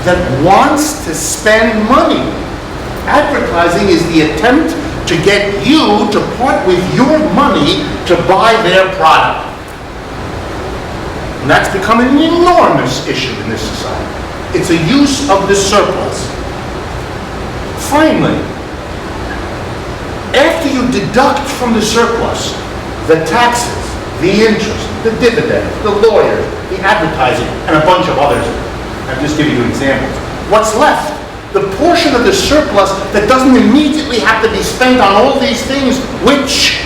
that wants to spend money. Advertising is the attempt to get you to part with your money to buy their product. And that's become an enormous issue in this society. It's a use of the surplus. Finally, after you deduct from the surplus the taxes, the interest, the dividend, the lawyers, the advertising, and a bunch of others, I'm just giving you examples, what's left? The portion of the surplus that doesn't immediately have to be spent on all these things, which,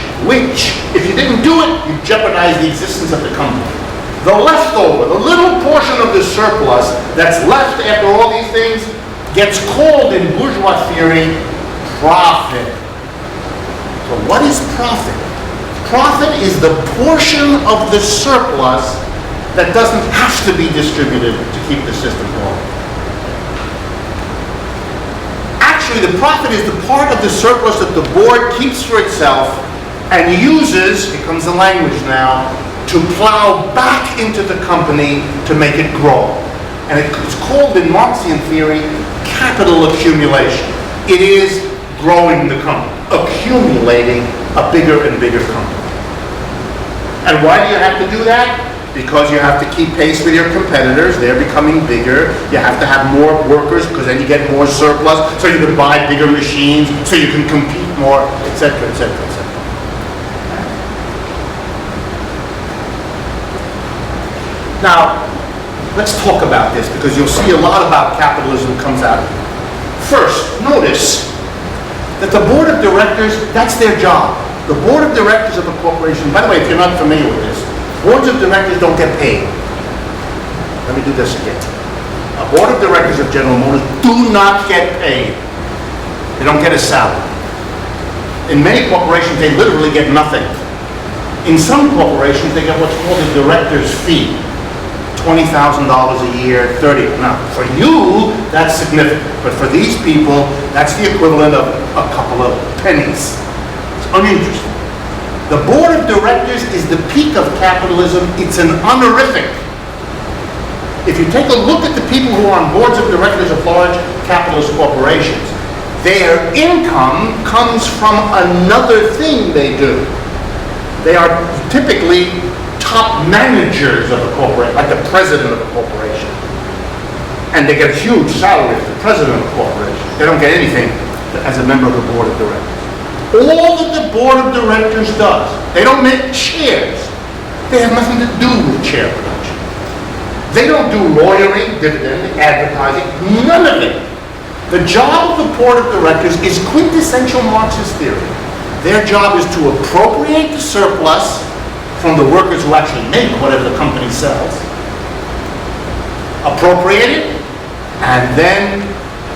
if you didn't do it, you jeopardize the existence of the company. The leftover, the little portion of the surplus that's left after all these things gets called in bourgeois theory profit. So what is profit? Profit is the portion of the surplus that doesn't have to be distributed to keep the system going. Actually, the profit is the part of the surplus that the board keeps for itself and uses, here comes the language now, to plow back into the company to make it grow. And it's called in Marxian theory capital accumulation. It is growing the company, accumulating a bigger and bigger company. And why do you have to do that? Because you have to keep pace with your competitors. They're becoming bigger. You have to have more workers because then you get more surplus, so you can buy bigger machines, so you can compete more, etc., etc., etc. Now, let's talk about this because you'll see a lot about capitalism comes out of it. First, notice that the board of directors, that's their job. The board of directors of a corporation, by the way, if you're not familiar with this, boards of directors don't get paid. Let me do this again. A board of directors of General Motors do not get paid. They don't get a salary. In many corporations, they literally get nothing. In some corporations, they get what's called a director's fee. $20,000 a year, $30,000. Now, for you, that's significant. But for these people, that's the equivalent of a couple of pennies. It's uninteresting. The board of directors is the peak of capitalism. It's an honorific. If you take a look at the people who are on boards of directors of large capitalist corporations, their income comes from another thing they do. They are typically top managers of a corporation, like the president of a corporation. And they get huge salaries, the president of a corporation. They don't get anything as a member of the board of directors. All that the board of directors does, they don't make shares. They have nothing to do with share production. They don't do lawyering, dividend, advertising, none of it. The job of the board of directors is quintessential Marxist theory. Their job is to appropriate the surplus from the workers who actually make whatever the company sells, appropriate it, and then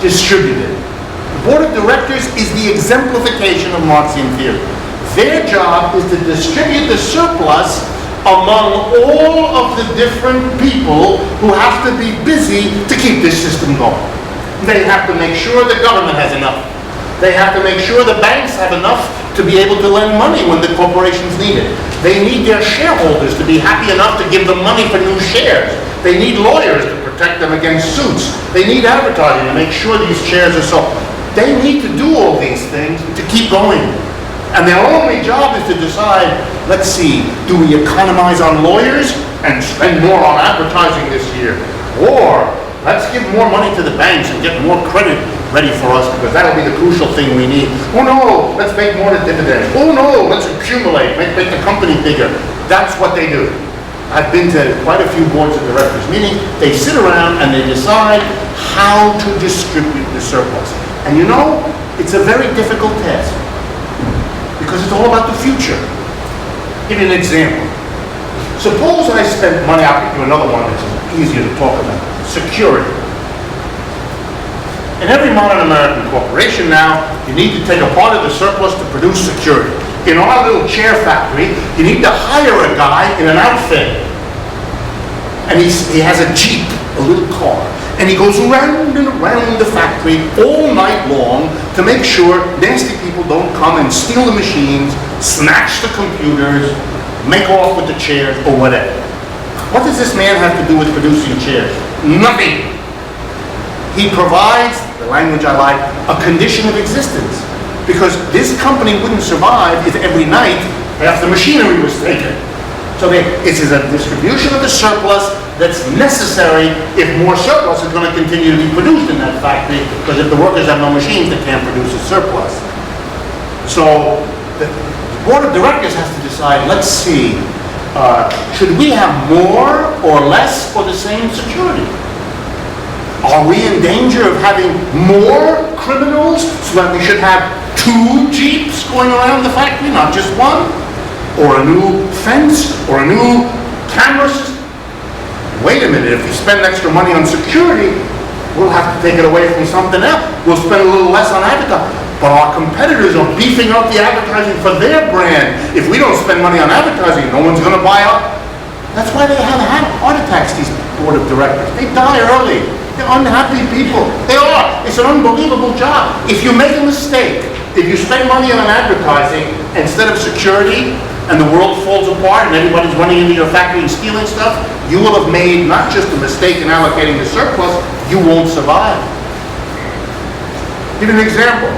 distribute it. The board of directors is the exemplification of Marxian theory. Their job is to distribute the surplus among all of the different people who have to be busy to keep this system going. They have to make sure the government has enough. They have to make sure the banks have enough to be able to lend money when the corporations need it. They need their shareholders to be happy enough to give them money for new shares. They need lawyers to protect them against suits. They need advertising to make sure these shares are sold. They need to do all these things to keep going. And their only job is to decide, let's see, do we economize on lawyers and spend more on advertising this year? Or let's give more money to the banks and get more credit ready for us because that'll be the crucial thing we need. Oh no, let's make more to dividends. Oh no, let's accumulate, make the company bigger. That's what they do. I've been to quite a few boards of directors meeting. They sit around and they decide how to distribute the surplus. And you know, it's a very difficult task because it's all about the future. Give you an example. Suppose I spent money, I'll give you another one that's easier to talk about. Security. In every modern American corporation now, you need to take a part of the surplus to produce security. In our little chair factory, you need to hire a guy in an outfit. And he has a Jeep, a little car. And he goes around and around the factory all night long to make sure nasty people don't come and steal the machines, snatch the computers, make off with the chairs, or whatever. What does this man have to do with producing chairs? Nothing. He provides, the language I like, a condition of existence. Because this company wouldn't survive if every night half the machinery was taken. So it is a distribution of the surplus that's necessary if more surplus is going to continue to be produced in that factory, because if the workers have no machines, they can't produce a surplus. So the board of directors has to decide, let's see, should we have more or less for the same security? Are we in danger of having more criminals so that we should have 2 jeeps going around the factory, not just one? Or a new fence, or a new camera system? Wait a minute, if we spend extra money on security, we'll have to take it away from something else. We'll spend a little less on advertising. But our competitors are beefing up the advertising for their brand. If we don't spend money on advertising, no one's going to buy up. That's why they have had heart attacks, these board of directors. They die early. They're unhappy people. They are. It's an unbelievable job. If you make a mistake, if you spend money on advertising instead of security, and the world falls apart and everybody's running into your factory and stealing stuff, you will have made not just a mistake in allocating the surplus, you won't survive. Give you an example.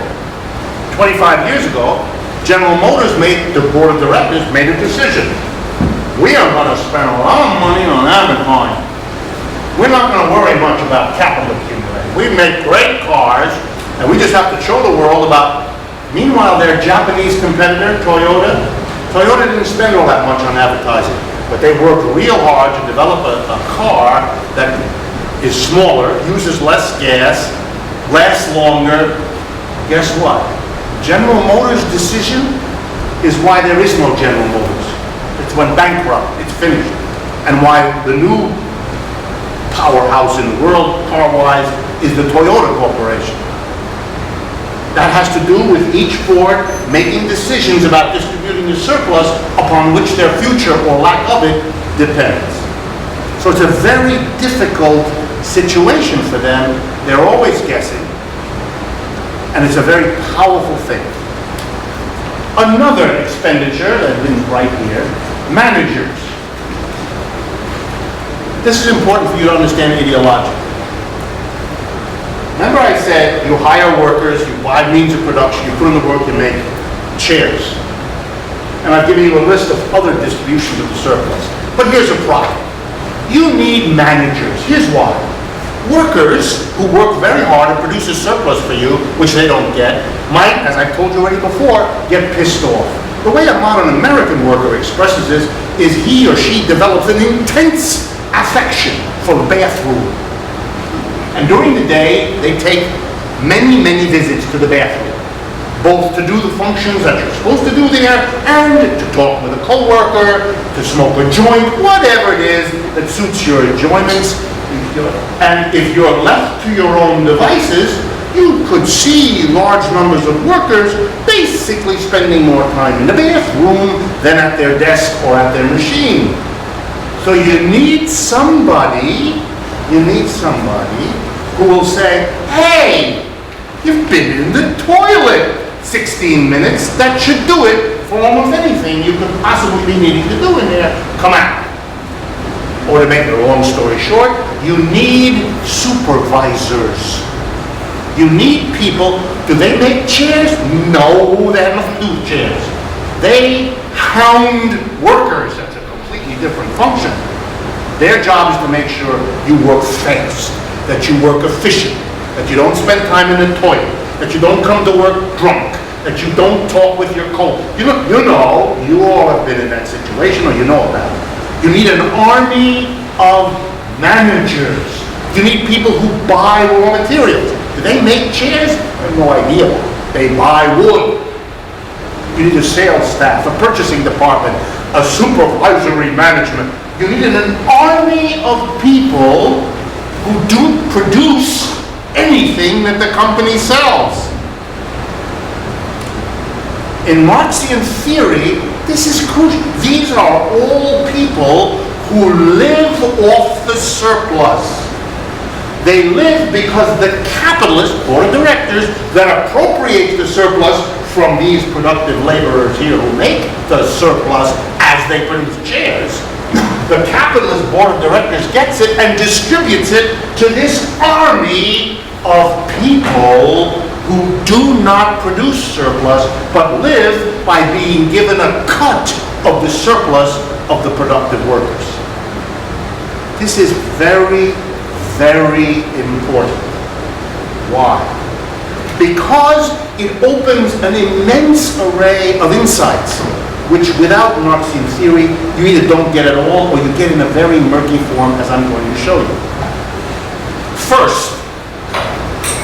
25 years ago, General Motors the board of directors made a decision. We are going to spend a lot of money on advertising. We're not going to worry much about capital accumulation. We make great cars, and we just have to show the world about. Meanwhile, their Japanese competitor, Toyota didn't spend all that much on advertising, but they worked real hard to develop a car that is smaller, uses less gas, lasts longer. Guess what? General Motors' decision is why there is no General Motors. It's went bankrupt. It's finished. And why the new powerhouse in the world, car-wise, is the Toyota Corporation. That has to do with each board making decisions about distributing the surplus upon which their future or lack of it depends. So it's a very difficult situation for them. They're always guessing. And it's a very powerful thing. Another expenditure that I didn't write here, managers. This is important for you to understand ideologically. Remember I said you hire workers, you buy means of production, you put in the work, you make chairs. And I've given you a list of other distributions of the surplus. But here's a problem. You need managers. Here's why. Workers who work very hard and produce a surplus for you, which they don't get, might, as I've told you already before, get pissed off. The way a modern American worker expresses this is he or she develops an intense affection for the bathroom. And during the day, they take many, many visits to the bathroom, both to do the functions that you're supposed to do there, and to talk with a coworker, to smoke a joint, whatever it is that suits your enjoyments. And if you're left to your own devices, you could see large numbers of workers basically spending more time in the bathroom than at their desk or at their machine. So you need somebody who will say, hey, you've been in the toilet 16 minutes. That should do it for almost anything you could possibly be needing to do in there. Come out. Or to make a long story short, you need supervisors. You need people. Do they make chairs? No, they have nothing to do with chairs. They hound workers. That's a completely different function. Their job is to make sure you work fast, that you work efficient, that you don't spend time in the toilet, that you don't come to work drunk, that you don't talk with your coworker. You all have been in that situation, or you know about it. You need an army of managers. You need people who buy raw materials. Do they make chairs? I have no idea. They buy wood. You need a sales staff, a purchasing department, a supervisory management. You need an army of people who do produce anything that the company sells. In Marxian theory, this is crucial. These are all people who live off the surplus. They live because the capitalist board of directors that appropriates the surplus from these productive laborers here who make the surplus as they produce chairs. The capitalist board of directors gets it and distributes it to this army of people who do not produce surplus, but live by being given a cut of the surplus of the productive workers. This is very, very important. Why? Because it opens an immense array of insights, which without Marxian theory, you either don't get at all, or you get in a very murky form, as I'm going to show you. First,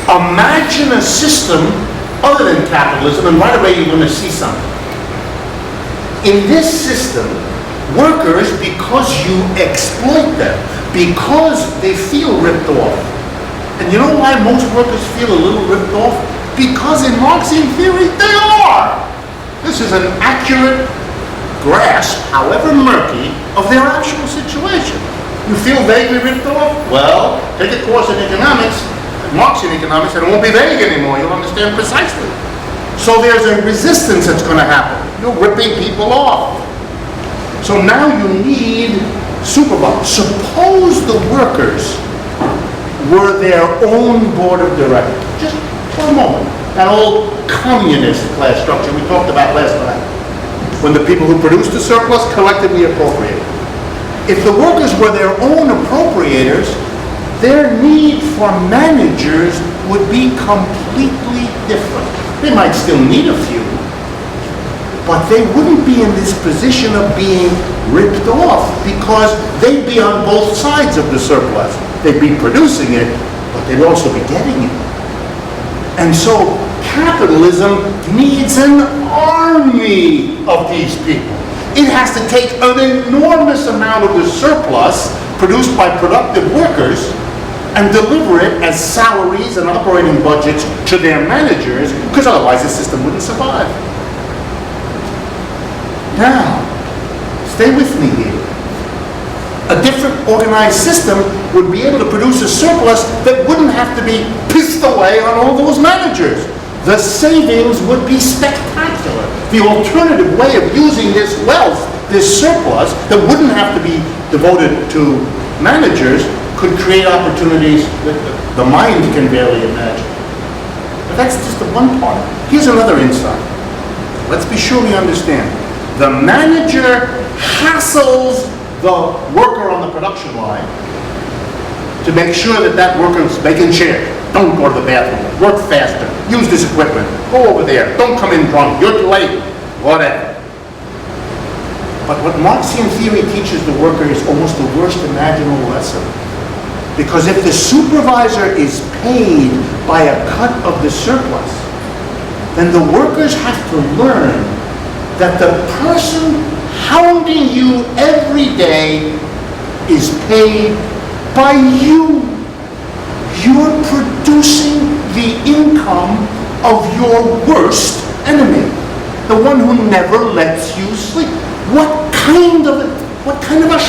imagine a system other than capitalism, and right away you're going to see something. In this system, workers, because you exploit them, because they feel ripped off. And you know why most workers feel a little ripped off? Because in Marxian theory, they are. This is an accurate grasp, however murky, of their actual situation. You feel vaguely ripped off? Well, take a course in economics, Marxian economics, and it won't be vague anymore. You'll understand precisely. So there's a resistance that's going to happen. You're ripping people off. So now you need supervisors. Suppose the workers were their own board of directors. Just for a moment. That old communist class structure we talked about last time. When the people who produced the surplus collectively appropriated. If the workers were their own appropriators, their need for managers would be completely different. They might still need a few, but they wouldn't be in this position of being ripped off because they'd be on both sides of the surplus. They'd be producing it, but they'd also be getting it. And so capitalism needs an army of these people. It has to take an enormous amount of the surplus produced by productive workers and deliver it as salaries and operating budgets to their managers, because otherwise the system wouldn't survive. Now, stay with me here. A different organized system would be able to produce a surplus that wouldn't have to be pissed away on all those managers. The savings would be spectacular. The alternative way of using this wealth, this surplus, that wouldn't have to be devoted to managers, could create opportunities that the mind can barely imagine. But that's just the one part. Here's another insight. Let's be sure we understand. The manager hassles the worker on the production line to make sure that that worker is making sure. Don't go to the bathroom. Work faster. Use this equipment. Go over there. Don't come in drunk. You're too late. Whatever. But what Marxian theory teaches the worker is almost the worst imaginable lesson. Because if the supervisor is paid by a cut of the surplus, then the workers have to learn that the person hounding you every day is paid by you. You're producing the income of your worst enemy, the one who never lets you sleep. What kind of a